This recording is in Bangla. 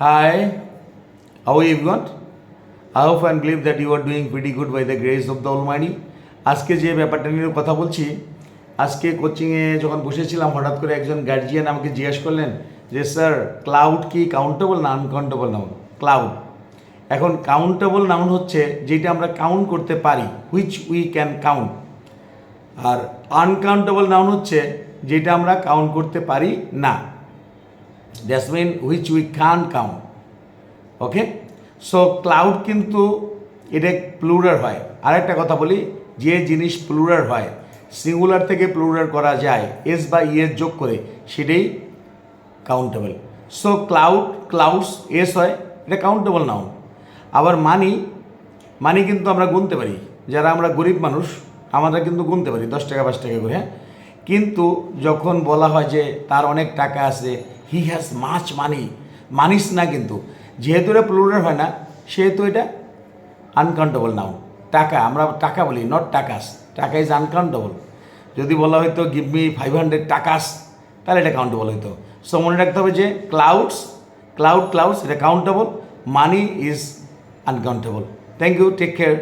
Hi, how are you everyone? I hope and believe that you are doing pretty good by the grace of the Almighty. আজকে যে ব্যাপারটা নিয়ে কথা বলছি, আজকে কোচিংয়ে যখন বসেছিলাম হঠাৎ করে একজন গার্জিয়ান আমাকে জিজ্ঞেস করলেন যে স্যার ক্লাউড কি কাউন্টেবল না আনকাউন্টেবল নাউন? ক্লাউড এখন কাউন্টেবল নাউন হচ্ছে যেটা আমরা কাউন্ট করতে পারি, হুইচ উই ক্যান কাউন্ট, আর আনকাউন্টেবল নাউন হচ্ছে যেটা আমরা কাউন্ট করতে পারি না, that's mean which we can't count. Okay, so cloud কিন্তু এটা প্লুরাল হয়। আরেকটা কথা বলি, যে জিনিস প্লুরাল হয়, সিঙ্গুলার থেকে প্লুরাল করা যায় এস বা ইয়ের যোগ করে, সেটাই কাউন্টেবল। সো ক্লাউডস এস হয়, এটা কাউন্টেবল নাউন। আবার মানি কিন্তু আমরা গুনতে পারি, যারা আমরা গরিব মানুষ আমরা কিন্তু গুনতে পারি 10 টাকা 5 টাকা করে, হ্যাঁ। কিন্তু যখন বলা হয় যে তার অনেক টাকা আছে, হি হ্যাজ মাচ মানি, মানিস না, কিন্তু যেহেতু এটা প্লুরাল হয় না সেহেতু এটা আনকাউন্টেবল নাউন। টাকা আমরা টাকা বলি, নট টাকাস, টাকা ইজ আনকাউন্টেবল। যদি বলা হয়তো গিভ মি 500 টাকাস, তাহলে এটা কাউন্টেবল হইতো। সো মনে রাখতে হবে যে ক্লাউডস এটা countable, money is uncountable. Thank you, take care.